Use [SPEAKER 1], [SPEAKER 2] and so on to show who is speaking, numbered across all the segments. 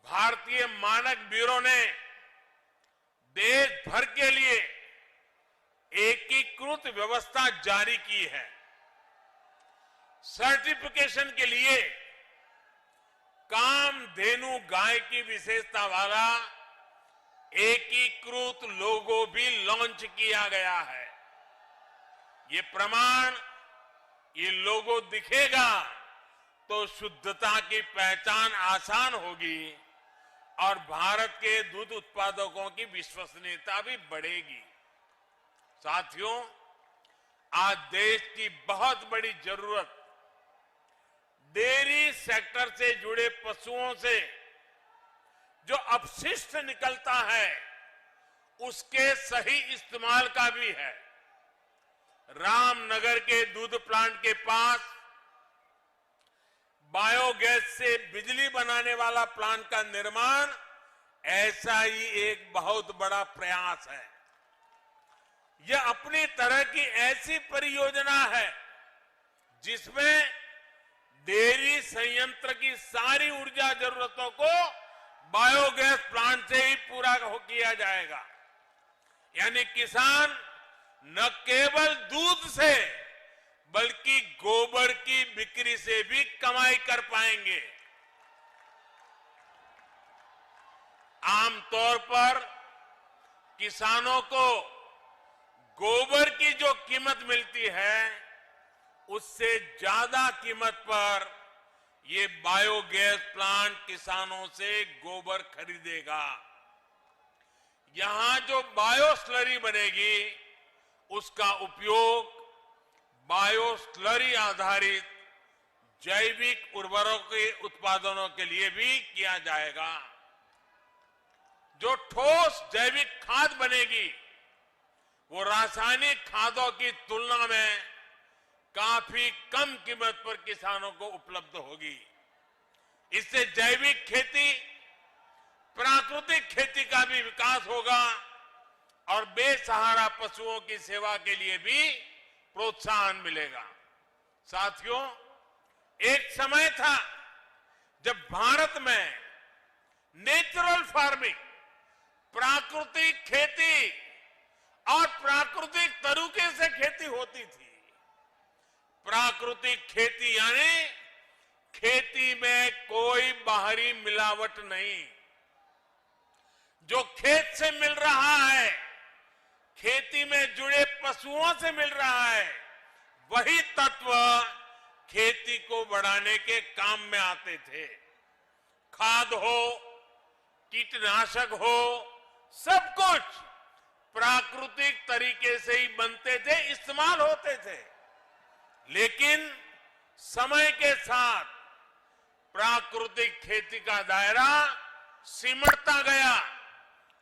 [SPEAKER 1] भारतीय मानक ब्यूरो ने देश भर के लिए एकीकृत व्यवस्था जारी की है। सर्टिफिकेशन के लिए कामधेनु गाय की विशेषता वाला एकीकृत लोगो भी लॉन्च किया गया है। ये प्रमाण, ये लोगो दिखेगा तो शुद्धता की पहचान आसान होगी और भारत के दूध उत्पादकों की विश्वसनीयता भी बढ़ेगी। साथियों, आज देश की बहुत बड़ी जरूरत डेयरी सेक्टर से जुड़े पशुओं से जो अपशिष्ट निकलता है उसके सही इस्तेमाल का भी है। रामनगर के दूध प्लांट के पास बायोगैस से बिजली बनाने वाला प्लांट का निर्माण ऐसा ही एक बहुत बड़ा प्रयास है। यह अपनी तरह की ऐसी परियोजना है जिसमें डेयरी संयंत्र की सारी ऊर्जा जरूरतों को बायोगैस प्लांट से ही पूरा किया जाएगा। यानी किसान न केवल दूध से बल्कि गोबर की बिक्री से भी कमाई कर पाएंगे। आमतौर पर किसानों को गोबर की जो कीमत मिलती है उससे ज्यादा कीमत पर ये बायोगैस प्लांट किसानों से गोबर खरीदेगा। यहां जो बायो स्लरी बनेगी उसका उपयोग बायो स्लरी आधारित जैविक उर्वरकों के उत्पादनों के लिए भी किया जाएगा। जो ठोस जैविक खाद बनेगी वो रासायनिक खादों की तुलना में काफी कम कीमत पर किसानों को उपलब्ध होगी। इससे जैविक खेती, प्राकृतिक खेती का भी विकास होगा और बेसहारा पशुओं की सेवा के लिए भी प्रोत्साहन मिलेगा। साथियों, एक समय था जब भारत में नेचुरल फार्मिंग, प्राकृतिक खेती और प्राकृतिक तरीके से खेती होती थी। प्राकृतिक खेती यानी खेती में कोई बाहरी मिलावट नहीं। जो खेत से मिल रहा है, खेती में जुड़े पशुओं से मिल रहा है, वही तत्व खेती को बढ़ाने के काम में आते थे। खाद हो, कीटनाशक हो, सब कुछ प्राकृतिक तरीके से ही बनते थे, इस्तेमाल होते थे। लेकिन समय के साथ प्राकृतिक खेती का दायरा सिमटता गया।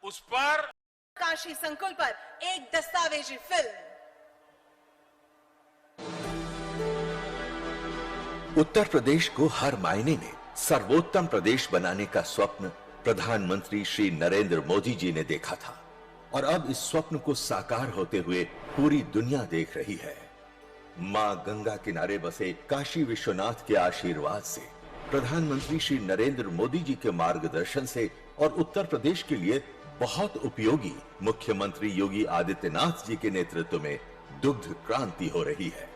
[SPEAKER 1] उस पर
[SPEAKER 2] काशी संकुल पर एक दस्तावेजी फिल्म।
[SPEAKER 3] उत्तर प्रदेश को हर मायने में सर्वोत्तम प्रदेश बनाने का स्वप्न प्रधानमंत्री श्री नरेंद्र मोदी जी ने देखा था और अब इस स्वप्न को साकार होते हुए पूरी दुनिया देख रही है। मां गंगा किनारे बसे काशी विश्वनाथ के आशीर्वाद से, प्रधानमंत्री श्री नरेंद्र मोदी जी के मार्गदर्शन से और उत्तर प्रदेश के लिए बहुत उपयोगी मुख्यमंत्री योगी आदित्यनाथ जी के नेतृत्व में दुग्ध क्रांति हो रही है।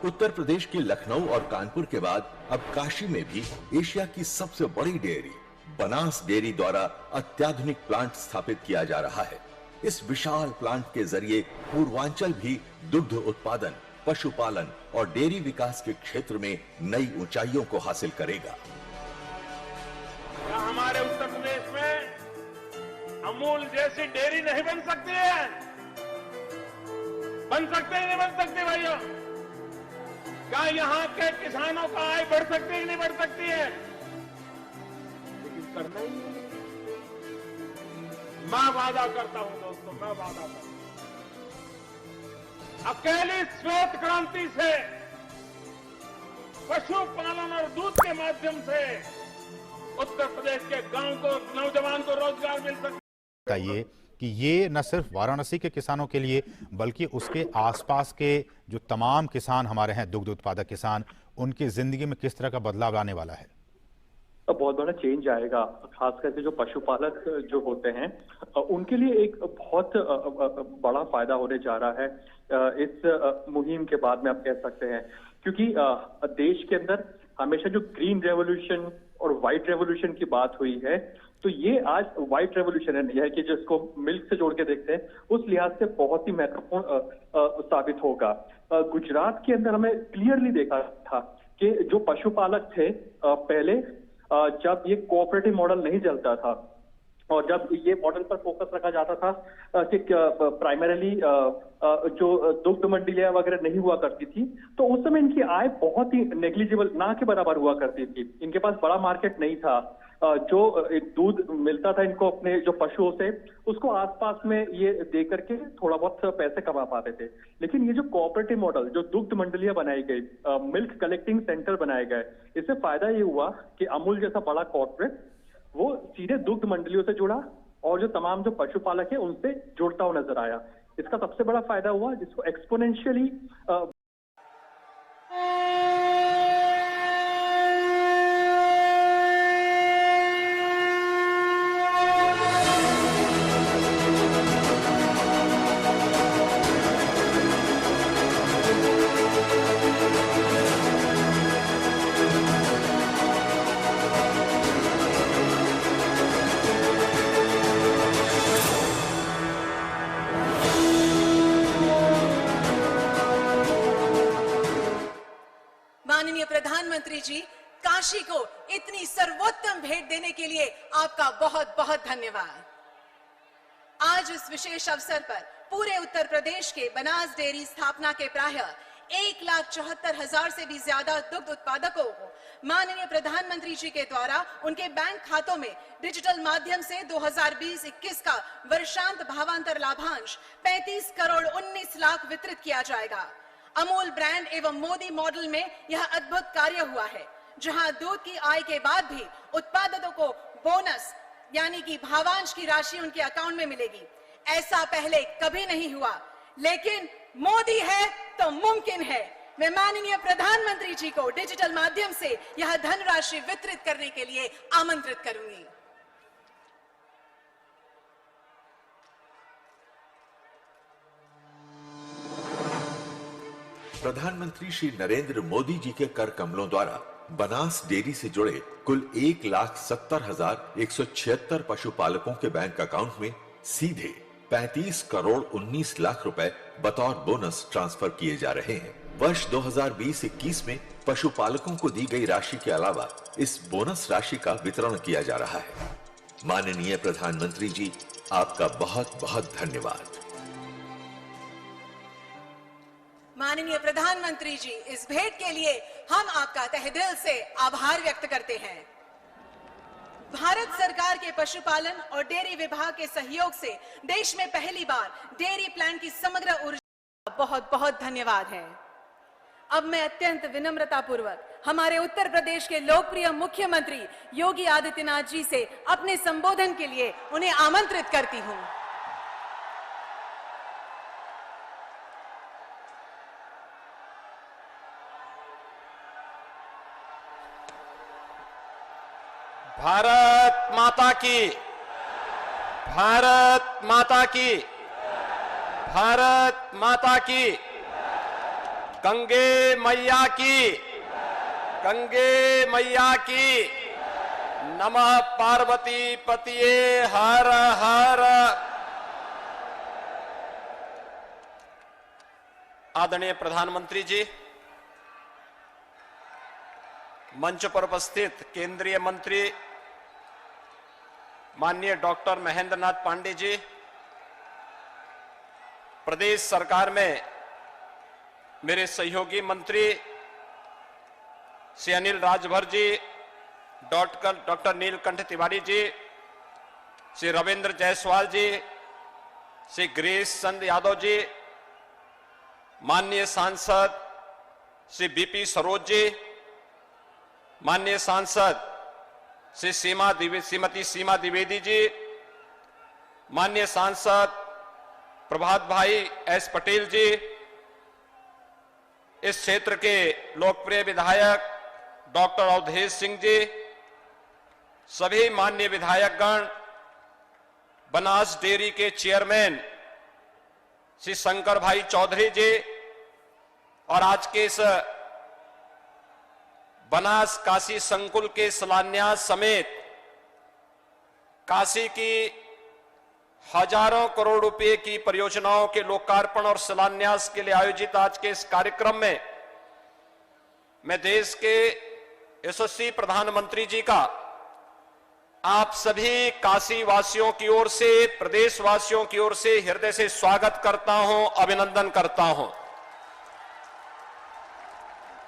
[SPEAKER 3] उत्तर प्रदेश के लखनऊ और कानपुर के बाद अब काशी में भी एशिया की सबसे बड़ी डेयरी बनास डेयरी द्वारा अत्याधुनिक प्लांट स्थापित किया जा रहा है। इस विशाल प्लांट के जरिए पूर्वांचल भी दुग्ध उत्पादन, पशुपालन और डेयरी विकास के क्षेत्र में नई ऊंचाइयों को हासिल करेगा।
[SPEAKER 1] क्या हमारे उत्तर प्रदेश में अमूल जैसी डेयरी नहीं बन सकती है? बन सकते ही नहीं बन सकती भाइयों? क्या यहाँ के किसानों का आय बढ़ सकती है नहीं बढ़ सकती है? लेकिन करना ही नहीं। मैं वादा करता हूं दोस्तों, मैं वादा करता हूं, अकेली श्वेत क्रांति से, पशुपालन और दूध के माध्यम से उत्तर प्रदेश के गांव को, नौजवान को रोजगार मिल सकता है।
[SPEAKER 4] ये कि ये न सिर्फ वाराणसी के किसानों के लिए बल्कि उसके आसपास के जो तमाम किसान हमारे हैं, दुग्ध उत्पादक किसान, उनकी जिंदगी में किस तरह का बदलाव लाने वाला है।
[SPEAKER 5] बहुत बड़ा चेंज आएगा, खास करके जो पशुपालक जो होते हैं उनके लिए एक बहुत बड़ा फायदा होने जा रहा है इस मुहिम के बाद में, आप कह सकते हैं। क्योंकि देश के अंदर हमेशा जो ग्रीन रेवोल्यूशन और व्हाइट रेवोल्यूशन की बात हुई है, तो ये आज व्हाइट रेवोल्यूशन है कि जिसको मिल्क से जोड़ के देखते हैं, उस लिहाज से बहुत ही महत्वपूर्ण साबित होगा। गुजरात के अंदर हमें क्लियरली देखा था कि जो पशुपालक थे पहले, जब ये कोऑपरेटिव मॉडल नहीं चलता था और जब ये मॉडल पर फोकस रखा जाता था कि प्राइमरीली जो दुग्ध मंडियां वगैरह नहीं हुआ करती थी, तो उस समय इनकी आय बहुत ही नेग्लिजिबल, ना के बराबर हुआ करती थी। इनके पास बड़ा मार्केट नहीं था। जो दूध मिलता था इनको अपने जो पशुओं से, उसको आसपास में ये दे करके थोड़ा बहुत पैसे कमा पाते थे। लेकिन ये जो कोऑपरेटिव मॉडल, जो दुग्ध मंडलियां बनाई गई, मिल्क कलेक्टिंग सेंटर बनाए गए, इससे फायदा ये हुआ कि अमूल जैसा बड़ा कॉर्पोरेट वो सीधे दुग्ध मंडलियों से जुड़ा और जो तमाम जो पशुपालक है उनसे जुड़ता हुआ नजर आया। इसका सबसे बड़ा फायदा हुआ, जिसको एक्सपोनेंशियली
[SPEAKER 2] माननीय प्रधानमंत्री जी, काशी को इतनी सर्वोत्तम भेंट देने के लिए आपका बहुत बहुत धन्यवाद। आज इस विशेष अवसर पर पूरे उत्तर प्रदेश के बनास डेयरी स्थापना के प्रायः 1,74,000 से भी ज्यादा दुग्ध उत्पादकों को माननीय प्रधानमंत्री जी के द्वारा उनके बैंक खातों में डिजिटल माध्यम से 2020-21 का वर्षांत भावांतर लाभांश 35 करोड़ 19 लाख वितरित किया जाएगा। अमूल ब्रांड एवं मोदी मॉडल में यह अद्भुत कार्य हुआ है, जहां दूध की आय के बाद भी उत्पादकों को बोनस यानी कि भावांश की राशि उनके अकाउंट में मिलेगी। ऐसा पहले कभी नहीं हुआ, लेकिन मोदी है तो मुमकिन है। मैं माननीय प्रधानमंत्री जी को डिजिटल माध्यम से यह धनराशि वितरित करने के लिए आमंत्रित करूंगी।
[SPEAKER 3] प्रधानमंत्री श्री नरेंद्र मोदी जी के कर कमलों द्वारा बनास डेयरी से जुड़े कुल 1,70,176 पशुपालकों के बैंक अकाउंट में सीधे 35 करोड़ 19 लाख रुपए बतौर बोनस ट्रांसफर किए जा रहे हैं। वर्ष 2020-21 में पशुपालकों को दी गई राशि के अलावा इस बोनस राशि का वितरण किया जा रहा है। माननीय प्रधानमंत्री जी, आपका बहुत बहुत धन्यवाद।
[SPEAKER 2] माननीय प्रधानमंत्री जी, इस भेंट के लिए हम आपका तहे दिल से आभार व्यक्त करते हैं। भारत सरकार के पशुपालन और डेयरी विभाग के सहयोग से देश में पहली बार डेयरी प्लांट की समग्र ऊर्जा बहुत बहुत धन्यवाद है। अब मैं अत्यंत विनम्रता पूर्वक हमारे उत्तर प्रदेश के लोकप्रिय मुख्यमंत्री योगी आदित्यनाथ जी से अपने संबोधन के लिए उन्हें आमंत्रित करती हूं।
[SPEAKER 6] भारत माता की, भारत माता की, भारत माता की, गंगे मैया की, गंगे मैया की, नमः पार्वती पतिये हर हर। आदरणीय प्रधानमंत्री जी, मंच पर उपस्थित केंद्रीय मंत्री माननीय डॉक्टर महेंद्र नाथ पांडे जी, प्रदेश सरकार में मेरे सहयोगी मंत्री श्री अनिल राजभर जी, डॉक्टर नीलकंठ तिवारी जी, श्री रविंद्र जायसवाल जी, श्री गिरीश चंद यादव जी, माननीय सांसद श्री बीपी सरोज जी, माननीय सांसद श्री श्रीमती सीमा द्विवेदी जी, माननीय सांसद प्रभात भाई एस पटेल जी, इस क्षेत्र के लोकप्रिय विधायक डॉक्टर अवधेश सिंह जी, सभी माननीय विधायकगण, बनास डेयरी के चेयरमैन श्री शंकर भाई चौधरी जी और आज के इस बनास काशी संकुल के शिलान्यास समेत काशी की हजारों करोड़ रुपए की परियोजनाओं के लोकार्पण और शिलान्यास के लिए आयोजित आज के इस कार्यक्रम में मैं देश के यशस्वी प्रधानमंत्री जी का आप सभी काशी वासियों की ओर से, प्रदेश वासियों की ओर से हृदय से स्वागत करता हूं, अभिनंदन करता हूं।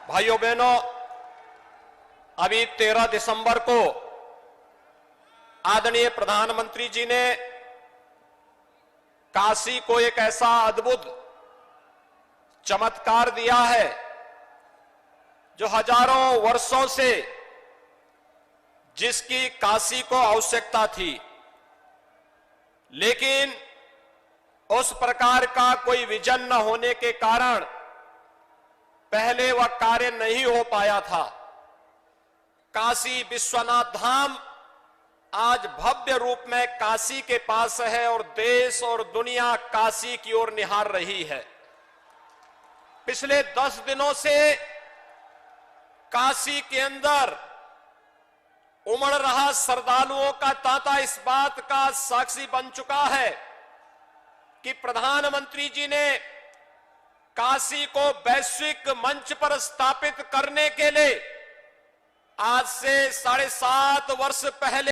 [SPEAKER 6] भाइयों बहनों, अभी 13 दिसंबर को आदरणीय प्रधानमंत्री जी ने काशी को एक ऐसा अद्भुत चमत्कार दिया है जो हजारों वर्षों से जिसकी काशी को आवश्यकता थी, लेकिन उस प्रकार का कोई विजन न होने के कारण पहले वह कार्य नहीं हो पाया था। काशी विश्वनाथ धाम आज भव्य रूप में काशी के पास है और देश और दुनिया काशी की ओर निहार रही है। पिछले 10 दिनों से काशी के अंदर उमड़ रहा श्रद्धालुओं का तांता इस बात का साक्षी बन चुका है कि प्रधानमंत्री जी ने काशी को वैश्विक मंच पर स्थापित करने के लिए आज से 7.5 वर्ष पहले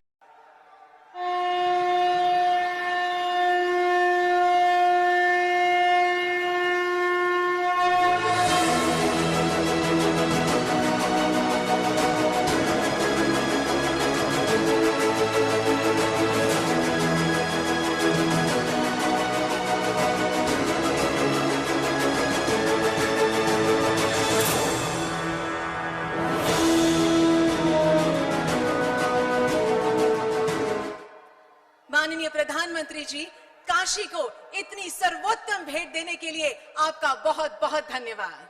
[SPEAKER 2] माननीय प्रधानमंत्री जी, काशी को इतनी सर्वोत्तम भेंट देने के लिए आपका बहुत बहुत धन्यवाद।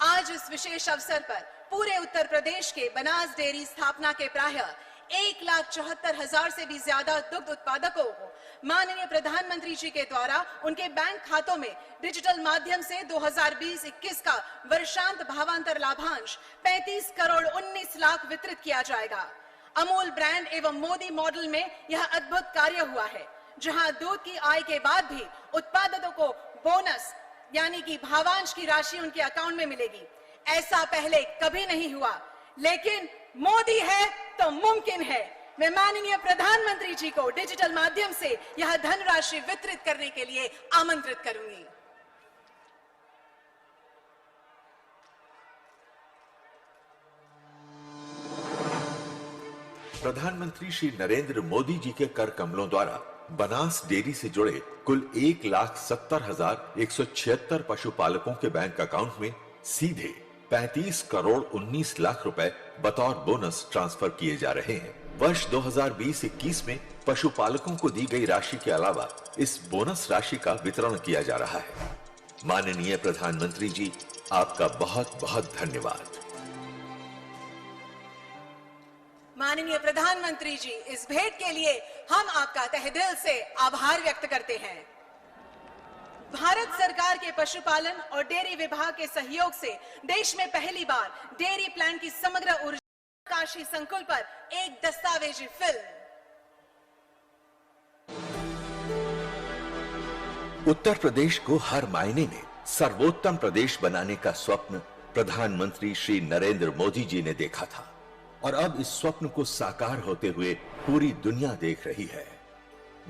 [SPEAKER 2] आज इस विशेष अवसर पर पूरे उत्तर प्रदेश के बनास डेयरी स्थापना के प्रायः 1,74,000 से भी ज्यादा दुग्ध उत्पादकों को माननीय प्रधानमंत्री जी के द्वारा उनके बैंक खातों में डिजिटल माध्यम से 2020-21 का वर्षांत भावांतर लाभांश 35 करोड़ 19 लाख वितरित किया जाएगा। अमूल ब्रांड एवं मोदी मॉडल में यह अद्भुत कार्य हुआ है, जहां दूध की आय के बाद भी उत्पादकों को बोनस यानी कि भावांश की राशि उनके अकाउंट में मिलेगी। ऐसा पहले कभी नहीं हुआ, लेकिन मोदी है तो मुमकिन है। मैं माननीय प्रधानमंत्री जी को डिजिटल माध्यम से यह धनराशि वितरित करने के लिए आमंत्रित करूंगी।
[SPEAKER 3] प्रधानमंत्री श्री नरेंद्र मोदी जी के कर कमलों द्वारा बनास डेयरी से जुड़े कुल 1,70,176 पशुपालकों के बैंक अकाउंट में सीधे 35 करोड़ 19 लाख रुपए बतौर बोनस ट्रांसफर किए जा रहे हैं। वर्ष 2020-21 में पशुपालकों को दी गई राशि के अलावा इस बोनस राशि का वितरण किया जा रहा है। माननीय प्रधानमंत्री जी, आपका बहुत बहुत धन्यवाद।
[SPEAKER 2] माननीय प्रधानमंत्री जी, इस भेंट के लिए हम आपका तहे दिल से आभार व्यक्त करते हैं। भारत सरकार के पशुपालन और डेयरी विभाग के सहयोग से देश में पहली बार डेयरी प्लांट की समग्र ऊर्जा काशी संकुल पर एक दस्तावेजी फिल्म।
[SPEAKER 3] उत्तर प्रदेश को हर मायने में सर्वोत्तम प्रदेश बनाने का स्वप्न प्रधानमंत्री श्री नरेंद्र मोदी जी ने देखा था और अब इस स्वप्न को साकार होते हुए पूरी दुनिया देख रही है।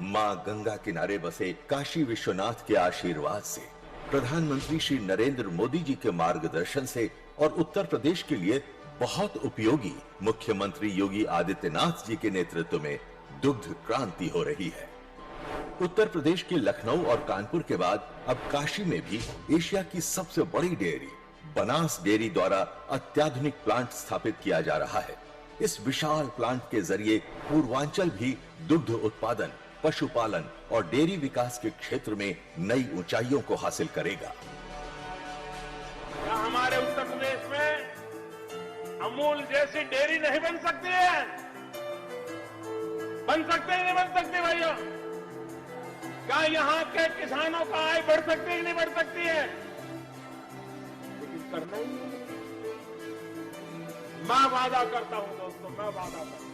[SPEAKER 3] मां गंगा किनारे बसे काशी विश्वनाथ के आशीर्वाद से, प्रधानमंत्री श्री नरेंद्र मोदी जी के मार्गदर्शन से और उत्तर प्रदेश के लिए बहुत उपयोगी मुख्यमंत्री योगी आदित्यनाथ जी के नेतृत्व में दुग्ध क्रांति हो रही है। उत्तर प्रदेश के लखनऊ और कानपुर के बाद अब काशी में भी एशिया की सबसे बड़ी डेयरी बनास डेयरी द्वारा अत्याधुनिक प्लांट स्थापित किया जा रहा है। इस विशाल प्लांट के जरिए पूर्वांचल भी दुग्ध उत्पादन, पशुपालन और डेयरी विकास के क्षेत्र में नई ऊंचाइयों को हासिल करेगा।
[SPEAKER 1] क्या हमारे उत्तर प्रदेश में अमूल जैसी डेयरी नहीं बन सकती है? बन सकते हैं नहीं बन सकते भाइयों? क्या यहां के किसानों का आय बढ़ सकती है कि नहीं बढ़ सकती है? लेकिन करना ही नहीं। मैं वादा करता हूं दोस्तों, मैं वादा करता हूं,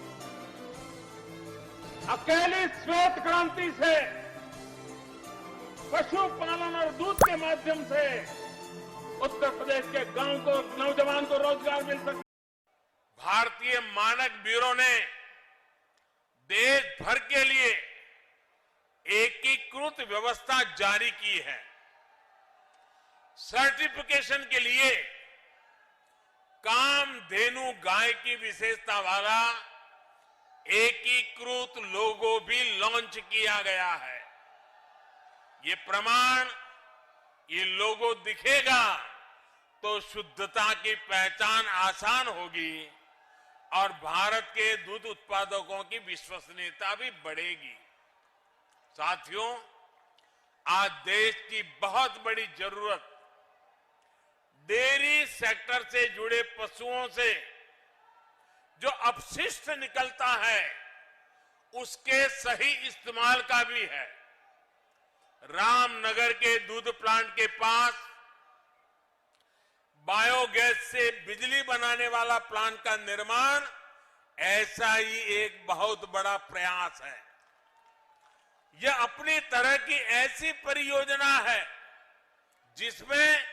[SPEAKER 1] अकेली श्वेत क्रांति से, पशुपालन और दूध के माध्यम से उत्तर प्रदेश के गांव को, नौजवान को रोजगार मिल सकता है। भारतीय मानक ब्यूरो ने देश भर के लिए एकीकृत व्यवस्था जारी की है। सर्टिफिकेशन के लिए कामधेनु गाय की विशेषता वाला एकीकृत लोगो भी लॉन्च किया गया है। ये प्रमाण, ये लोगो दिखेगा तो शुद्धता की पहचान आसान होगी और भारत के दूध उत्पादकों की विश्वसनीयता भी बढ़ेगी। साथियों, आज देश की बहुत बड़ी जरूरत डेयरी सेक्टर से जुड़े पशुओं से जो अपशिष्ट निकलता है उसके सही इस्तेमाल का भी है। रामनगर के दूध प्लांट के पास बायोगैस से बिजली बनाने वाला प्लांट का निर्माण ऐसा ही एक बहुत बड़ा प्रयास है। यह अपनी तरह की ऐसी परियोजना है जिसमें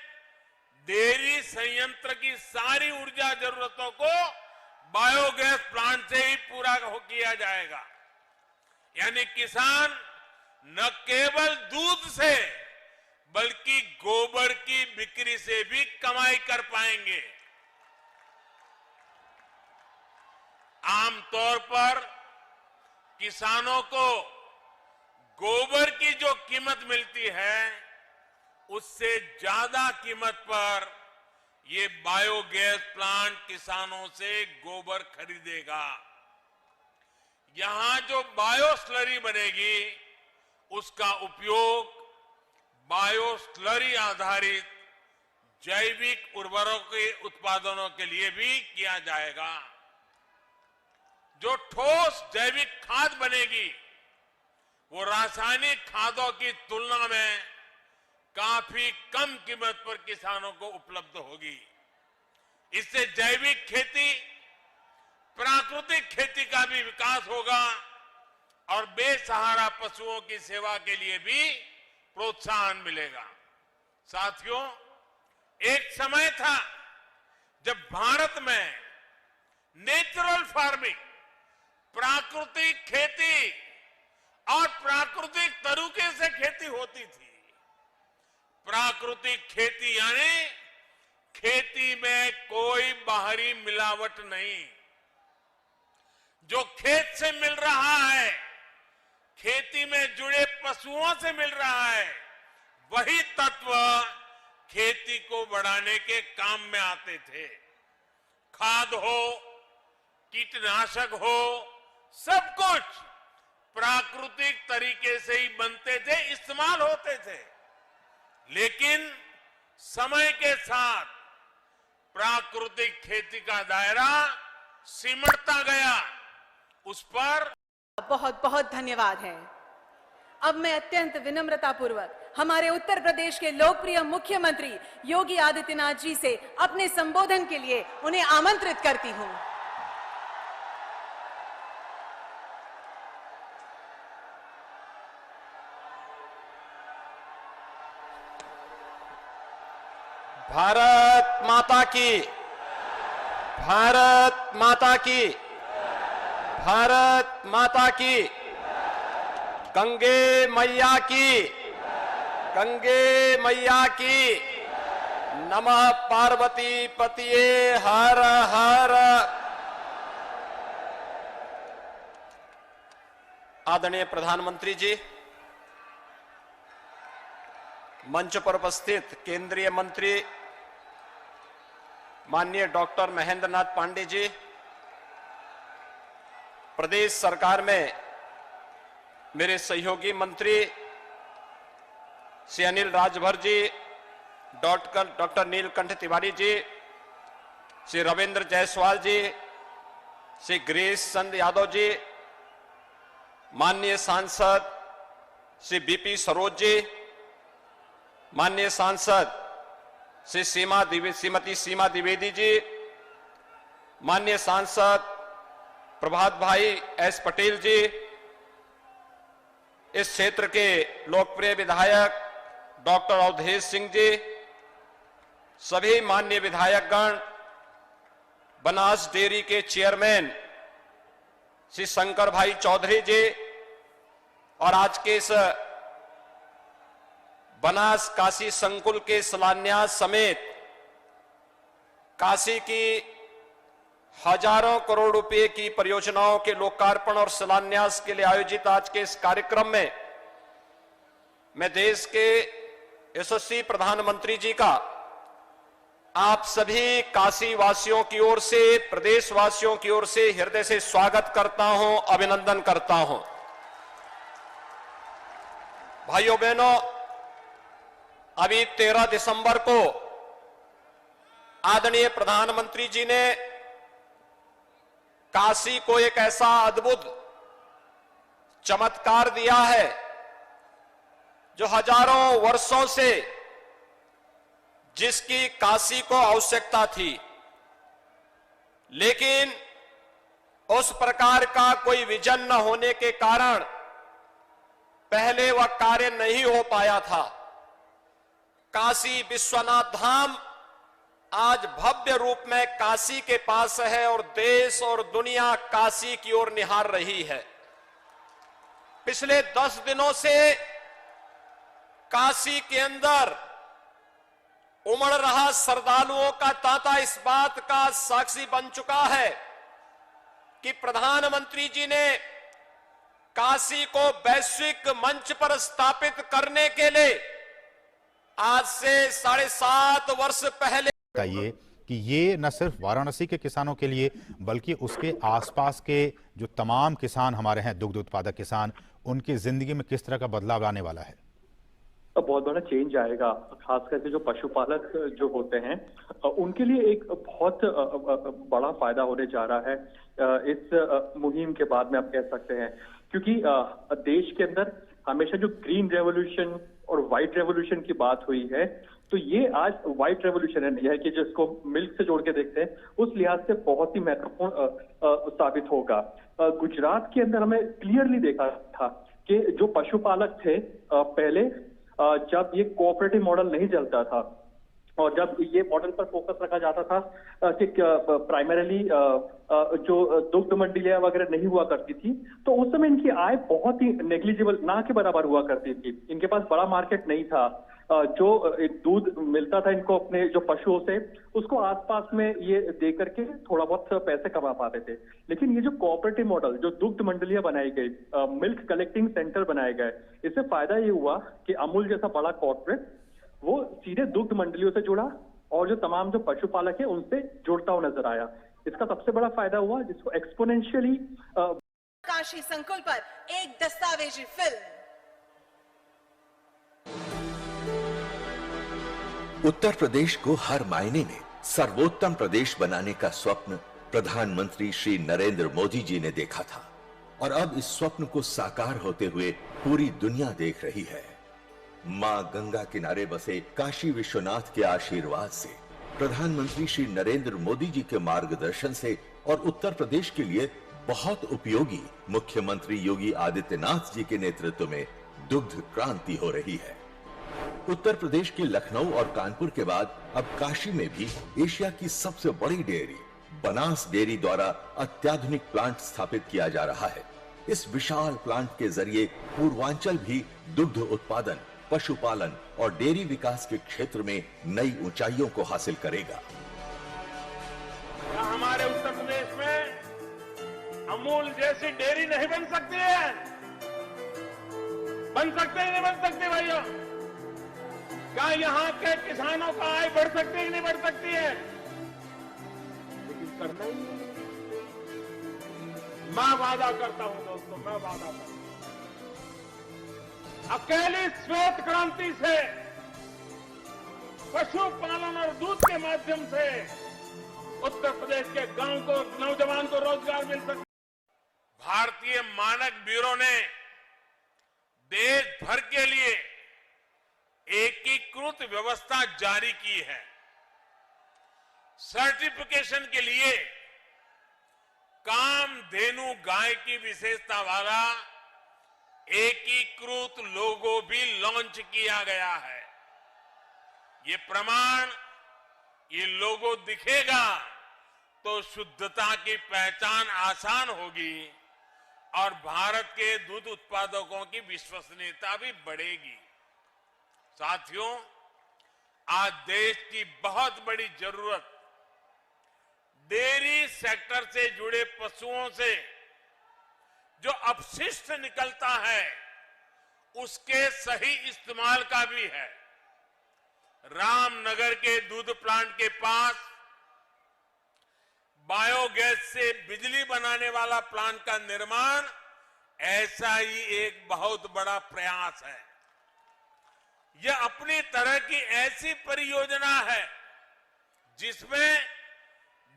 [SPEAKER 1] डेयरी संयंत्र की सारी ऊर्जा जरूरतों को बायोगैस प्लांट से ही पूरा किया जाएगा। यानी किसान न केवल दूध से बल्कि गोबर की बिक्री से भी कमाई कर पाएंगे। आमतौर पर किसानों को गोबर की जो कीमत मिलती है उससे ज्यादा कीमत पर ये बायोगैस प्लांट किसानों से गोबर खरीदेगा। यहां जो बायो स्लरी बनेगी उसका उपयोग बायो स्लरी आधारित जैविक उर्वरकों के उत्पादनों के लिए भी किया जाएगा। जो ठोस जैविक खाद बनेगी वो रासायनिक खादों की तुलना में काफी कम कीमत पर किसानों को उपलब्ध होगी। इससे जैविक खेती, प्राकृतिक खेती का भी विकास होगा और बेसहारा पशुओं की सेवा के लिए भी प्रोत्साहन मिलेगा। साथियों, एक समय था जब भारत में नेचुरल फार्मिंग, प्राकृतिक खेती और प्राकृतिक तरीके से खेती होती थी। प्राकृतिक खेती यानी खेती में कोई बाहरी मिलावट नहीं। जो खेत से मिल रहा है, खेती में जुड़े पशुओं से मिल रहा है, वही तत्व खेती को बढ़ाने के काम में आते थे। खाद हो, कीटनाशक हो, सब कुछ प्राकृतिक तरीके से ही बनते थे, इस्तेमाल होते थे। लेकिन समय के साथ प्राकृतिक खेती का दायरा सिमटता गया। उस पर
[SPEAKER 2] बहुत बहुत धन्यवाद है। अब मैं अत्यंत विनम्रता पूर्वक हमारे उत्तर प्रदेश के लोकप्रिय मुख्यमंत्री योगी आदित्यनाथ जी से अपने संबोधन के लिए उन्हें आमंत्रित करती हूं।
[SPEAKER 6] भारत माता की, भारत माता की, भारत माता की, गंगे मैया की, गंगे मैया की, नमः पार्वती पतिये हर हर। आदरणीय प्रधानमंत्री जी, मंच पर उपस्थित केंद्रीय मंत्री माननीय डॉक्टर महेंद्र नाथ पांडे जी, प्रदेश सरकार में मेरे सहयोगी मंत्री श्री अनिल राजभर जी, डॉक्टर नीलकंठ तिवारी जी, श्री रविंद्र जायसवाल जी, श्री गिरीश चंद्र यादव जी, माननीय सांसद श्री बीपी सरोज जी, माननीय सांसद श्री श्रीमती सीमा द्विवेदी जी, माननीय सांसद प्रभात भाई एस पटेल जी, इस क्षेत्र के लोकप्रिय विधायक डॉक्टर अवधेश सिंह जी, सभी माननीय विधायकगण, बनास डेयरी के चेयरमैन श्री शंकर भाई चौधरी जी और आज के इस बनास काशी संकुल के शिलान्यास समेत काशी की हजारों करोड़ रुपए की परियोजनाओं के लोकार्पण और शिलान्यास के लिए आयोजित आज के इस कार्यक्रम में मैं देश के यशस्वी प्रधानमंत्री जी का आप सभी काशी वासियों की ओर से, प्रदेश वासियों की ओर से हृदय से स्वागत करता हूं, अभिनंदन करता हूं। भाइयों बहनों, अभी 13 दिसंबर को आदरणीय प्रधानमंत्री जी ने काशी को एक ऐसा अद्भुत चमत्कार दिया है जो हजारों वर्षों से जिसकी काशी को आवश्यकता थी, लेकिन उस प्रकार का कोई विजन न होने के कारण पहले वह कार्य नहीं हो पाया था। काशी विश्वनाथ धाम आज भव्य रूप में काशी के पास है और देश और दुनिया काशी की ओर निहार रही है। पिछले 10 दिनों से काशी के अंदर उमड़ रहा श्रद्धालुओं का तांता इस बात का साक्षी बन चुका है कि प्रधानमंत्री जी ने काशी को वैश्विक मंच पर स्थापित करने के लिए आज से 7.5 वर्ष पहले
[SPEAKER 4] बताइए कि ये न सिर्फ वाराणसी के किसानों के लिए बल्कि उसके आसपास के जो तमाम किसान हमारे हैं, दुग्ध उत्पादक किसान, उनकी जिंदगी में किस तरह का बदलाव लाने वाला है।
[SPEAKER 5] बहुत बड़ा चेंज आएगा, खास करके जो पशुपालक जो होते हैं उनके लिए एक बहुत बड़ा फायदा होने जा रहा है इस मुहिम के बाद में, आप कह सकते हैं, क्योंकि देश के अंदर हमेशा जो ग्रीन रेवोल्यूशन और व्हाइट रेवोल्यूशन की बात हुई है, तो ये आज व्हाइट रेवोल्यूशन है कि जिसको मिल्क से जोड़ के देखते हैं, उस लिहाज से बहुत ही महत्वपूर्ण साबित होगा। गुजरात के अंदर हमें क्लियरली देखा था कि जो पशुपालक थे पहले, जब ये कोऑपरेटिव मॉडल नहीं चलता था और जब ये मॉडल पर फोकस रखा जाता था कि प्राइमरीली जो दुग्ध मंडियां वगैरह नहीं हुआ करती थी, तो उस समय इनकी आय बहुत ही नेग्लिजिबल, ना के बराबर हुआ करती थी। इनके पास बड़ा मार्केट नहीं था। जो दूध मिलता था इनको अपने जो पशुओं से, उसको आसपास में ये दे करके थोड़ा बहुत पैसे कमा पाते थे। लेकिन ये जो कोऑपरेटिव मॉडल, जो दुग्ध मंडलियां बनाई गई, मिल्क कलेक्टिंग सेंटर बनाए गए, इससे फायदा ये हुआ कि अमूल जैसा बड़ा कॉर्पोरेट वो सीधे दुग्ध मंडलियों से जुड़ा और जो तमाम जो पशुपालक है उनसे जुड़ता हुआ नजर आया। इसका सबसे बड़ा फायदा हुआ जिसको एक्सपोनेंशियली
[SPEAKER 2] काशी संकुल पर एक दस्तावेजी फिल्म।
[SPEAKER 3] उत्तर प्रदेश को हर मायने में सर्वोत्तम प्रदेश बनाने का स्वप्न प्रधानमंत्री श्री नरेंद्र मोदी जी ने देखा था और अब इस स्वप्न को साकार होते हुए पूरी दुनिया देख रही है। मां गंगा किनारे बसे काशी विश्वनाथ के आशीर्वाद से, प्रधानमंत्री श्री नरेंद्र मोदी जी के मार्गदर्शन से और उत्तर प्रदेश के लिए बहुत उपयोगी मुख्यमंत्री योगी आदित्यनाथ जी के नेतृत्व में दुग्ध क्रांति हो रही है। उत्तर प्रदेश के लखनऊ और कानपुर के बाद अब काशी में भी एशिया की सबसे बड़ी डेयरी बनास डेयरी द्वारा अत्याधुनिक प्लांट स्थापित किया जा रहा है। इस विशाल प्लांट के जरिए पूर्वांचल भी दुग्ध उत्पादन, पशुपालन और डेयरी विकास के क्षेत्र में नई ऊंचाइयों को हासिल करेगा।
[SPEAKER 1] क्या हमारे उत्तर प्रदेश में अमूल जैसी डेयरी नहीं बन सकती है? बन सकते हैं, नहीं बन सकते भाइयों? क्या यहाँ के किसानों का आय बढ़ सकती है कि नहीं बढ़ सकती है? लेकिन करना ही नहीं। मैं वादा करता हूं दोस्तों, मैं वादा करता हूं, अकेली श्वेत क्रांति से, पशुपालन और दूध के माध्यम से उत्तर प्रदेश के गांव को, नौजवान को रोजगार मिल सकता है। भारतीय मानक ब्यूरो ने देश भर के लिए एकीकृत व्यवस्था जारी की है। सर्टिफिकेशन के लिए कामधेनु गाय की विशेषता वाला एकीकृत लोगो भी लॉन्च किया गया है। ये प्रमाण, ये लोगो दिखेगा तो शुद्धता की पहचान आसान होगी और भारत के दूध उत्पादकों की विश्वसनीयता भी बढ़ेगी। साथियों, आज देश की बहुत बड़ी जरूरत डेयरी सेक्टर से जुड़े पशुओं से जो अपशिष्ट निकलता है उसके सही इस्तेमाल का भी है। रामनगर के दूध प्लांट के पास बायोगैस से बिजली बनाने वाला प्लांट का निर्माण ऐसा ही एक बहुत बड़ा प्रयास है। यह अपनी तरह की ऐसी परियोजना है जिसमें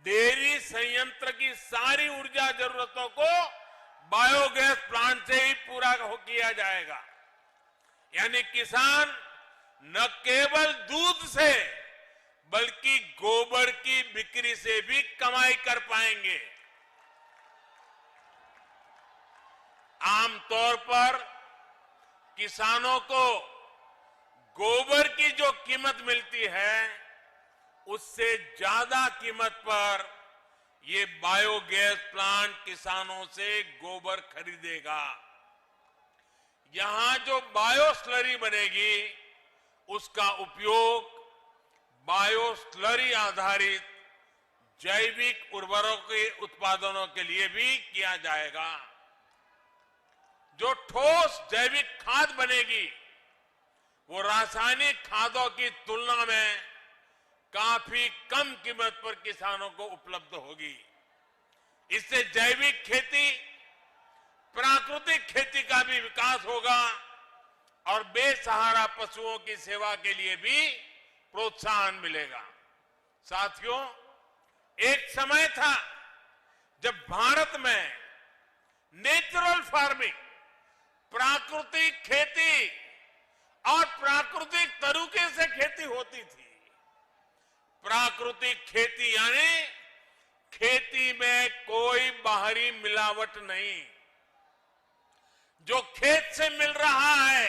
[SPEAKER 1] डेयरी संयंत्र की सारी ऊर्जा जरूरतों को बायोगैस प्लांट से ही पूरा किया जाएगा। यानी किसान न केवल दूध से बल्कि गोबर की बिक्री से भी कमाई कर पाएंगे। आमतौर पर किसानों को गोबर की जो कीमत मिलती है उससे ज्यादा कीमत पर ये बायोगैस प्लांट किसानों से गोबर खरीदेगा। यहां जो बायो स्लरी बनेगी उसका उपयोग बायो स्लरी आधारित जैविक उर्वरकों के उत्पादनों के लिए भी किया जाएगा। जो ठोस जैविक खाद बनेगी वो रासायनिक खादों की तुलना में काफी कम कीमत पर किसानों को उपलब्ध होगी। इससे जैविक खेती, प्राकृतिक खेती का भी विकास होगा और बेसहारा पशुओं की सेवा के लिए भी प्रोत्साहन मिलेगा। साथियों, एक समय था जब भारत में नेचुरल फार्मिंग, प्राकृतिक खेती और प्राकृतिक तरीके से खेती होती थी। प्राकृतिक खेती यानी खेती में कोई बाहरी मिलावट नहीं। जो खेत से मिल रहा है,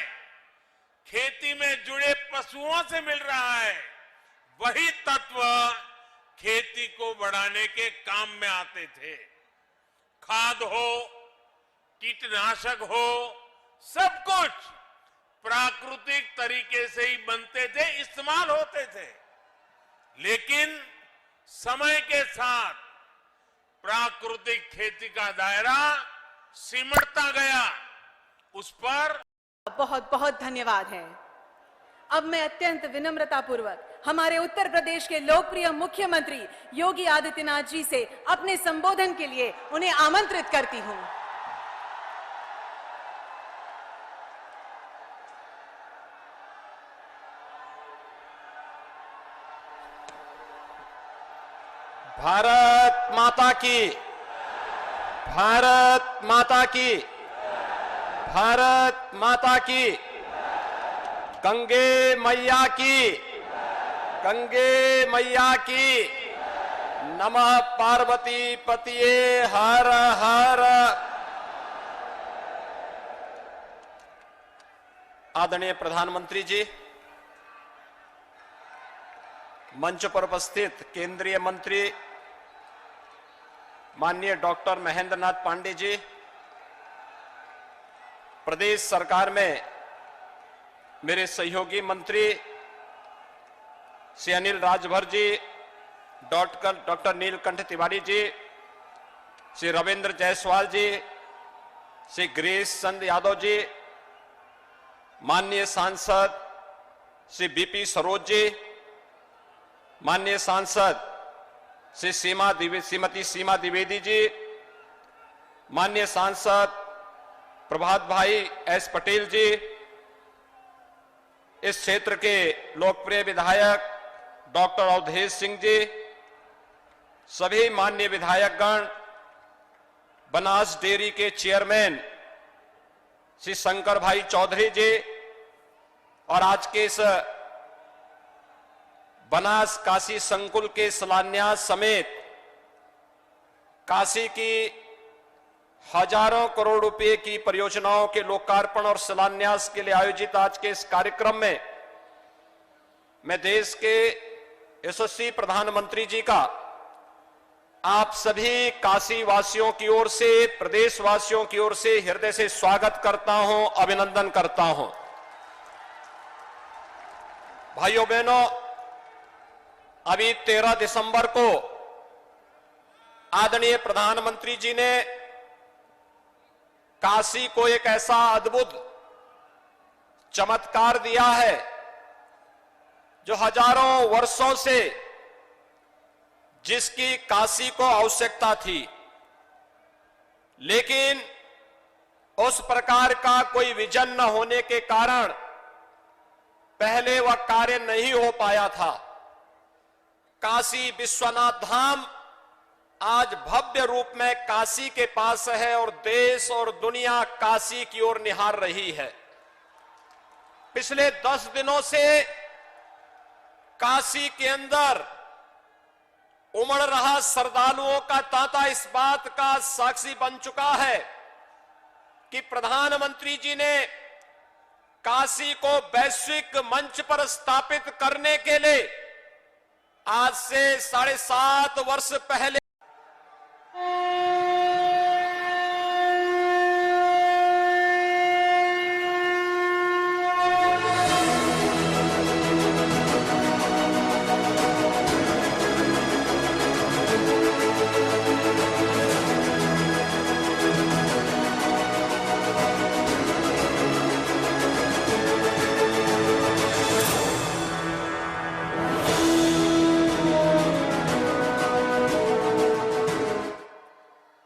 [SPEAKER 1] खेती में जुड़े पशुओं से मिल रहा है, वही तत्व खेती को बढ़ाने के काम में आते थे। खाद हो, कीटनाशक हो, सब कुछ प्राकृतिक तरीके से ही बनते थे, इस्तेमाल होते थे। लेकिन समय के साथ प्राकृतिक खेती का दायरा सिमटता गया। उस पर
[SPEAKER 2] बहुत बहुत धन्यवाद है। अब मैं अत्यंत विनम्रता पूर्वक हमारे उत्तर प्रदेश के लोकप्रिय मुख्यमंत्री योगी आदित्यनाथ जी से अपने संबोधन के लिए उन्हें आमंत्रित करती हूं।
[SPEAKER 6] भारत माता की, भारत माता की, भारत माता की, गंगे मैया की, गंगे मैया की, नमः पार्वती पतिये हर हर। आदरणीय प्रधानमंत्री जी, मंच पर उपस्थित केंद्रीय मंत्री माननीय डॉक्टर महेंद्र नाथ पांडे जी, प्रदेश सरकार में मेरे सहयोगी मंत्री श्री अनिल राजभर जी, डॉक्टर नीलकंठ तिवारी जी, श्री रविंद्र जायसवाल जी, श्री गिरीश चंद यादव जी, माननीय सांसद श्री बीपी सरोज जी, माननीय सांसद श्री श्रीमती सीमा द्विवेदी जी, माननीय सांसद प्रभात भाई एस पटेल जी, इस क्षेत्र के लोकप्रिय विधायक डॉक्टर अवधेश सिंह जी, सभी माननीय विधायकगण, बनास डेयरी के चेयरमैन श्री शंकर भाई चौधरी जी और आज के इस बनास काशी संकुल के शिलान्यास समेत काशी की हजारों करोड़ रुपए की परियोजनाओं के लोकार्पण और शिलान्यास के लिए आयोजित आज के इस कार्यक्रम में मैं देश के यशस्वी प्रधानमंत्री जी का आप सभी काशी वासियों की ओर से, प्रदेशवासियों की ओर से हृदय से स्वागत करता हूं, अभिनंदन करता हूं। भाइयों बहनों, अभी 13 दिसंबर को आदरणीय प्रधानमंत्री जी ने काशी को एक ऐसा अद्भुत चमत्कार दिया है जो हजारों वर्षों से जिसकी काशी को आवश्यकता थी, लेकिन उस प्रकार का कोई विजन न होने के कारण पहले वह कार्य नहीं हो पाया था। काशी विश्वनाथ धाम आज भव्य रूप में काशी के पास है और देश और दुनिया काशी की ओर निहार रही है। पिछले 10 दिनों से काशी के अंदर उमड़ रहा श्रद्धालुओं का तांता इस बात का साक्षी बन चुका है कि प्रधानमंत्री जी ने काशी को वैश्विक मंच पर स्थापित करने के लिए आज से 7.5 वर्ष पहले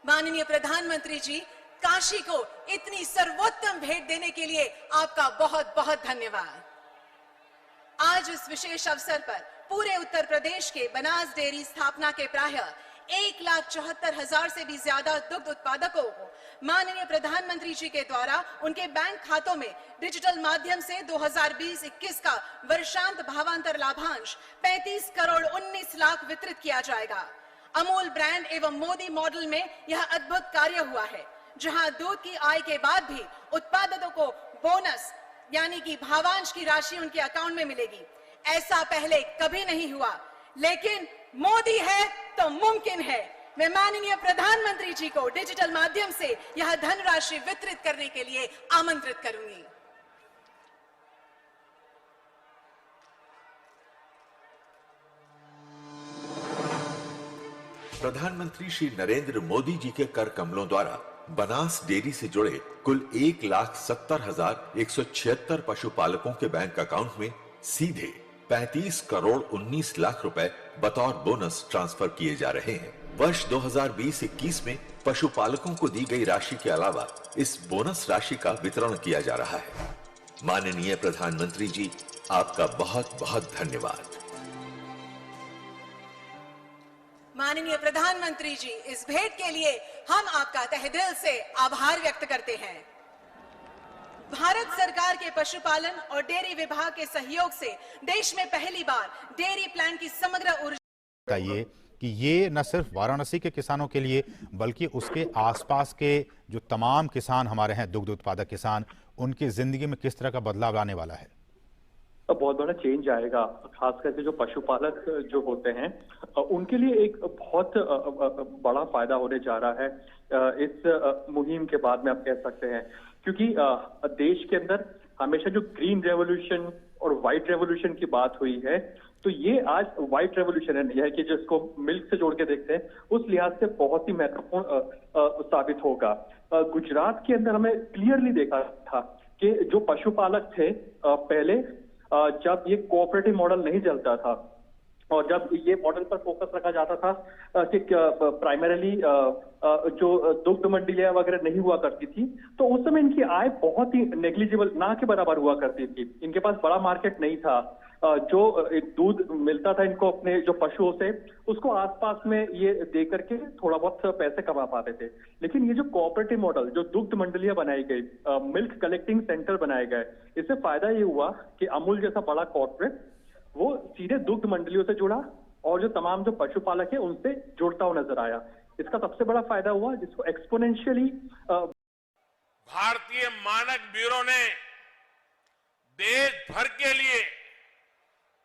[SPEAKER 2] माननीय प्रधानमंत्री जी, काशी को इतनी सर्वोत्तम भेंट देने के लिए आपका बहुत बहुत धन्यवाद। आज इस विशेष अवसर पर पूरे उत्तर प्रदेश के बनास डेयरी स्थापना के प्रायः 1,74,000 से भी ज्यादा दुग्ध उत्पादकों को माननीय प्रधानमंत्री जी के द्वारा उनके बैंक खातों में डिजिटल माध्यम से 2020-21 का वर्षांत भावांतर लाभांश 35 करोड़ 19 लाख वितरित किया जाएगा। अमूल ब्रांड एवं मोदी मॉडल में यह अद्भुत कार्य हुआ है, जहां दूध की आय के बाद भी उत्पादकों को बोनस यानी कि भावांश की राशि उनके अकाउंट में मिलेगी। ऐसा पहले कभी नहीं हुआ, लेकिन मोदी है तो मुमकिन है। मैं माननीय प्रधानमंत्री जी को डिजिटल माध्यम से यह धनराशि वितरित करने के लिए आमंत्रित करूंगी।
[SPEAKER 3] प्रधानमंत्री श्री नरेंद्र मोदी जी के कर कमलों द्वारा बनास डेयरी से जुड़े कुल 1,70,176 पशुपालकों के बैंक अकाउंट में सीधे 35 करोड़ 19 लाख रुपए बतौर बोनस ट्रांसफर किए जा रहे हैं। वर्ष 2020-21 में पशुपालकों को दी गई राशि के अलावा इस बोनस राशि का वितरण किया जा रहा है। माननीय प्रधानमंत्री जी, आपका बहुत बहुत धन्यवाद।
[SPEAKER 2] माननीय प्रधानमंत्री जी, इस भेंट के लिए हम आपका तहे दिल से आभार व्यक्त करते हैं। भारत सरकार के पशुपालन और डेयरी विभाग के सहयोग से देश में पहली बार डेयरी प्लांट की समग्र ऊर्जा
[SPEAKER 4] बताइए कि ये न सिर्फ वाराणसी के किसानों के लिए बल्कि उसके आसपास के जो तमाम किसान हमारे हैं, दुग्ध उत्पादक किसान, उनकी जिंदगी में किस तरह का बदलाव लाने वाला है।
[SPEAKER 5] बहुत बड़ा चेंज आएगा, खास करके जो पशुपालक जो होते हैं उनके लिए एक बहुत बड़ा फायदा होने जा रहा है इस मुहिम के बाद में, आप कह सकते हैं। क्योंकि देश के अंदर हमेशा जो ग्रीन रेवोल्यूशन और व्हाइट रेवोल्यूशन की बात हुई है, तो ये आज व्हाइट रेवोल्यूशन है कि जिसको मिल्क से जोड़ के देखते हैं, उस लिहाज से बहुत ही महत्वपूर्ण साबित होगा। गुजरात के अंदर हमें क्लियरली देखा था कि जो पशुपालक थे पहले, जब ये कोऑपरेटिव मॉडल नहीं चलता था, और जब ये मॉडल पर फोकस रखा जाता था कि प्राइमरीली जो दुग्ध मंडियां वगैरह नहीं हुआ करती थी, तो उस समय इनकी आय बहुत ही नेग्लिजिबल, ना के बराबर हुआ करती थी। इनके पास बड़ा मार्केट नहीं था। जो दूध मिलता था इनको अपने जो पशुओं से, उसको आसपास में ये दे करके थोड़ा बहुत पैसे कमा पाते थे। लेकिन ये जो कोऑपरेटिव मॉडल, जो दुग्ध मंडलियां बनाई गई, मिल्क कलेक्टिंग सेंटर बनाए गए, इससे फायदा ये हुआ कि अमूल जैसा बड़ा कॉर्पोरेट वो सीधे दुग्ध मंडलियों से जुड़ा और जो तमाम जो पशुपालक है उनसे जुड़ता हुआ नजर आया। इसका सबसे बड़ा फायदा हुआ, जिसको एक्सपोनेंशियली
[SPEAKER 1] भारतीय मानक ब्यूरो ने देश भर के लिए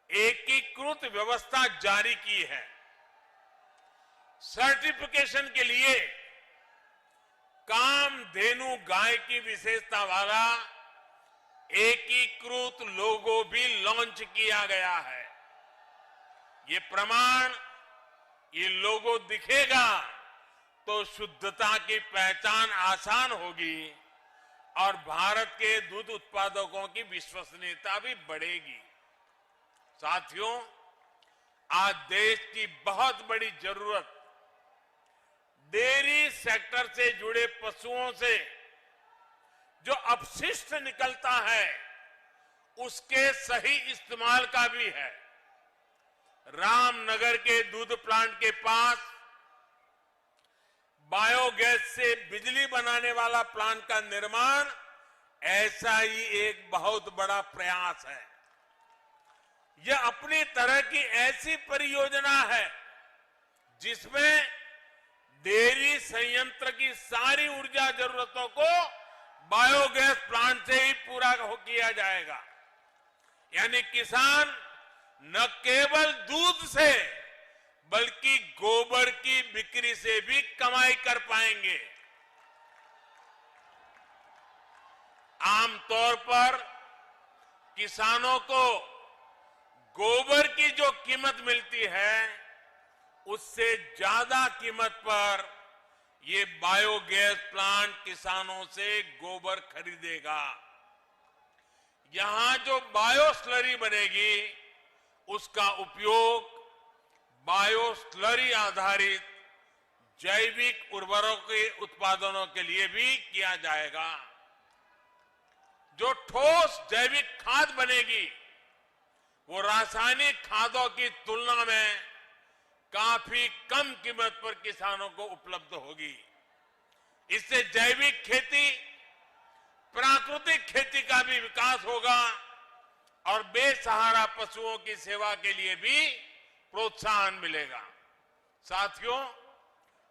[SPEAKER 1] एकीकृत व्यवस्था जारी की है। सर्टिफिकेशन के लिए कामधेनु गाय की विशेषता वाला एकीकृत लोगो भी लॉन्च किया गया है। ये प्रमाण, ये लोगो दिखेगा तो शुद्धता की पहचान आसान होगी और भारत के दूध उत्पादकों की विश्वसनीयता भी बढ़ेगी। साथियों, आज देश की बहुत बड़ी जरूरत डेयरी सेक्टर से जुड़े पशुओं से जो अपशिष्ट निकलता है उसके सही इस्तेमाल का भी है। रामनगर के दूध प्लांट के पास बायोगैस से बिजली बनाने वाला प्लांट का निर्माण ऐसा ही एक बहुत बड़ा प्रयास है। यह अपनी तरह की ऐसी परियोजना है जिसमें डेयरी संयंत्र की सारी ऊर्जा जरूरतों को बायोगैस प्लांट से ही पूरा किया जाएगा। यानी किसान न केवल दूध से बल्कि गोबर की बिक्री से भी कमाई कर पाएंगे। आमतौर पर किसानों को गोबर की जो कीमत मिलती है उससे ज्यादा कीमत पर ये बायोगैस प्लांट किसानों से गोबर खरीदेगा। यहां जो बायो स्लरी बनेगी उसका उपयोग बायो स्लरी आधारित जैविक उर्वरकों के उत्पादनों के लिए भी किया जाएगा। जो ठोस जैविक खाद बनेगी वो रासायनिक खादों की तुलना में काफी कम कीमत पर किसानों को उपलब्ध होगी। इससे जैविक खेती, प्राकृतिक खेती का भी विकास होगा और बेसहारा पशुओं की सेवा के लिए भी प्रोत्साहन मिलेगा। साथियों,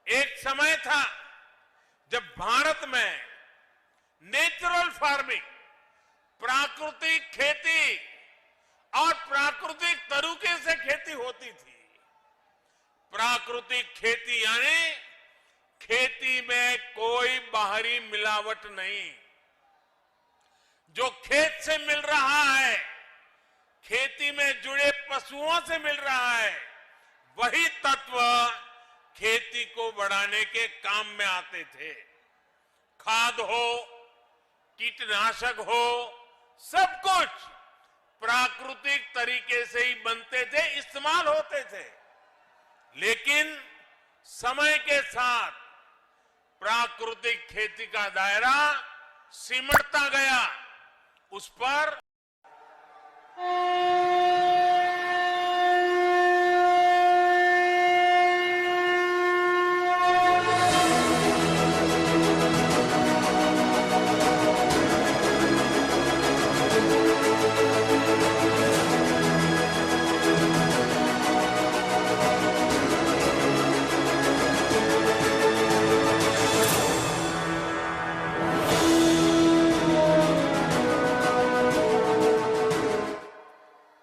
[SPEAKER 1] एक समय था जब भारत में नेचुरल फार्मिंग, प्राकृतिक खेती और प्राकृतिक तरीके से खेती होती थी। प्राकृतिक खेती यानी खेती में कोई बाहरी मिलावट नहीं। जो खेत से मिल रहा है, खेती में जुड़े पशुओं से मिल रहा है, वही तत्व खेती को बढ़ाने के काम में आते थे। खाद हो, कीटनाशक हो, सब कुछ प्राकृतिक तरीके से ही बनते थे, इस्तेमाल होते थे। लेकिन समय के साथ प्राकृतिक खेती का दायरा सिमटता गया। उस पर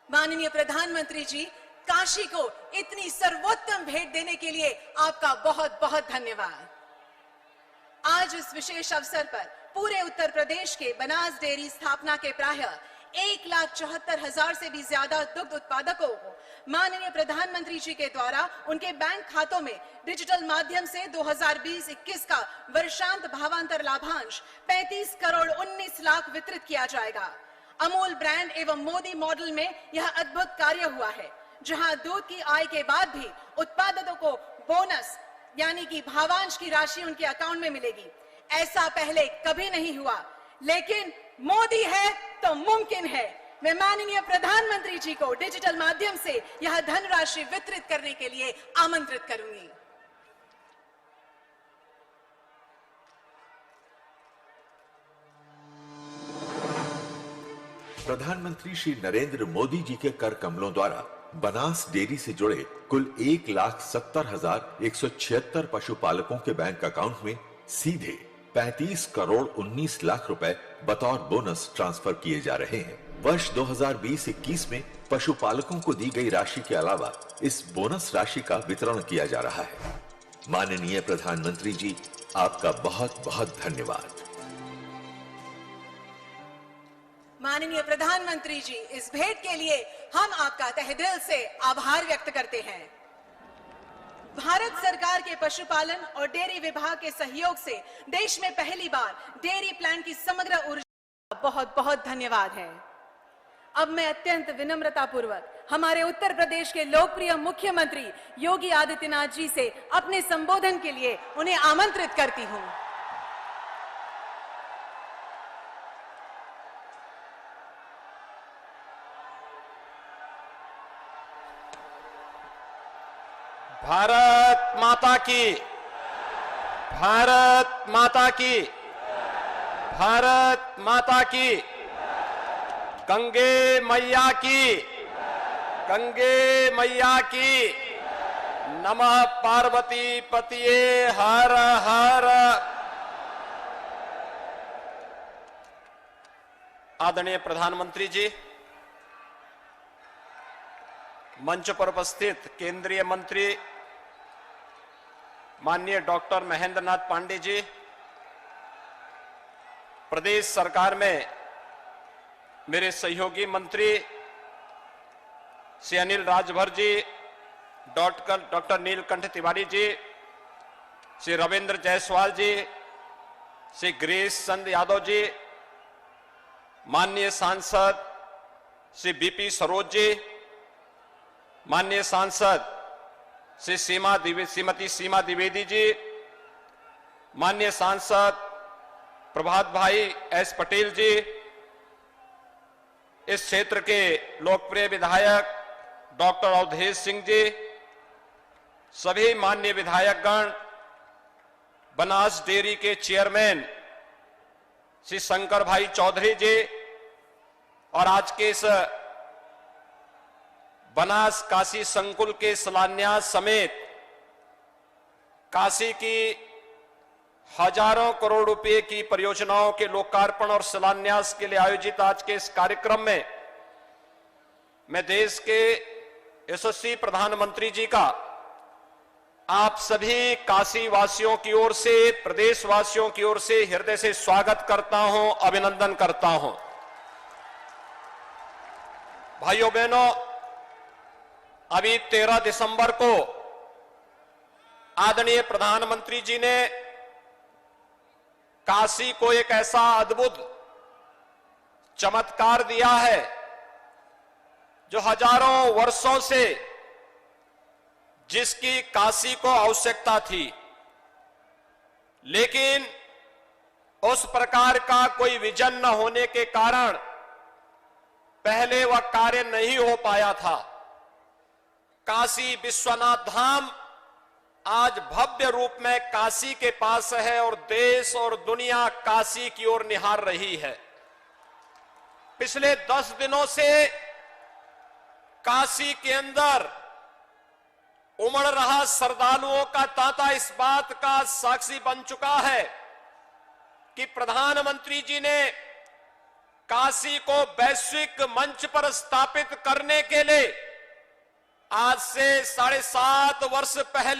[SPEAKER 2] माननीय प्रधानमंत्री जी, काशी को इतनी सर्वोत्तम भेंट देने के लिए आपका बहुत बहुत धन्यवाद। आज इस विशेष अवसर पर पूरे उत्तर प्रदेश के बनास डेयरी स्थापना के प्रायः 1,74,000 से भी ज्यादा दुग्ध उत्पादकों को माननीय प्रधानमंत्री जी के द्वारा उनके बैंक खातों में डिजिटल माध्यम से 2020-21 का वर्षांत भावांतर लाभांश 35 करोड़ 19 लाख वितरित किया जाएगा। अमूल ब्रांड एवं मोदी मॉडल में यह अद्भुत कार्य हुआ है। जहां दूध की आय के बाद भी उत्पादकों को बोनस यानी कि भावांश की राशि उनके अकाउंट में मिलेगी। ऐसा पहले कभी नहीं हुआ, लेकिन मोदी है तो मुमकिन है। मैं माननीय प्रधानमंत्री जी को डिजिटल माध्यम से यह धनराशि वितरित करने के लिए आमंत्रित करूंगी।
[SPEAKER 3] प्रधानमंत्री श्री नरेंद्र मोदी जी के कर कमलों द्वारा बनास डेयरी से जुड़े कुल 1,70,176 पशुपालकों के बैंक अकाउंट में सीधे 35 करोड़ 19 लाख रुपए बतौर बोनस ट्रांसफर किए जा रहे हैं। वर्ष 2020-21 में पशुपालकों को दी गई राशि के अलावा इस बोनस राशि का वितरण किया जा रहा है। माननीय प्रधानमंत्री जी, आपका बहुत बहुत धन्यवाद।
[SPEAKER 2] माननीय प्रधानमंत्री जी, इस भेंट के लिए हम आपका तहे दिल से आभार व्यक्त करते हैं। भारत सरकार के पशुपालन और डेयरी विभाग के सहयोग से देश में पहली बार डेयरी प्लांट की समग्र ऊर्जा बहुत बहुत धन्यवाद है। अब मैं अत्यंत विनम्रता पूर्वक हमारे उत्तर प्रदेश के लोकप्रिय मुख्यमंत्री योगी आदित्यनाथ जी से अपने संबोधन के लिए उन्हें आमंत्रित करती हूं।
[SPEAKER 6] भारत माता की, भारत माता की, भारत माता की, गंगे मैया की, गंगे मैया की, नमः पार्वती पतिये हर हर। आदरणीय प्रधानमंत्री जी, मंच पर उपस्थित केंद्रीय मंत्री माननीय डॉक्टर महेंद्र नाथ पांडे जी, प्रदेश सरकार में मेरे सहयोगी मंत्री श्री अनिल राजभर जी, डॉक्टर नीलकंठ तिवारी जी, श्री रविंद्र जायसवाल जी, श्री गिरीश चंद यादव जी, माननीय सांसद श्री बीपी सरोज जी, माननीय सांसद श्री श्रीमती सीमा द्विवेदी जी, माननीय सांसद प्रभात भाई एस पटेल जी, इस क्षेत्र के लोकप्रिय विधायक डॉक्टर अवधेश सिंह जी, सभी माननीय विधायकगण, बनास डेयरी के चेयरमैन श्री शंकर भाई चौधरी जी और आज के इस बनास काशी संकुल के शिलान्यास समेत काशी की हजारों करोड़ रुपए की परियोजनाओं के लोकार्पण और शिलान्यास के लिए आयोजित आज के इस कार्यक्रम में मैं देश के यशस्वी प्रधानमंत्री जी का आप सभी काशी वासियों की ओर से, प्रदेशवासियों की ओर से हृदय से स्वागत करता हूं, अभिनंदन करता हूं। भाइयों बहनों, अभी 13 दिसंबर को आदरणीय प्रधानमंत्री जी ने काशी को एक ऐसा अद्भुत चमत्कार दिया है जो हजारों वर्षों से जिसकी काशी को आवश्यकता थी, लेकिन उस प्रकार का कोई विजन न होने के कारण पहले वह कार्य नहीं हो पाया था। काशी विश्वनाथ धाम आज भव्य रूप में काशी के पास है और देश और दुनिया काशी की ओर निहार रही है। पिछले 10 दिनों से काशी के अंदर उमड़ रहा श्रद्धालुओं का तांता इस बात का साक्षी बन चुका है कि प्रधानमंत्री जी ने काशी को वैश्विक मंच पर स्थापित करने के लिए आज से 7.5 वर्ष पहले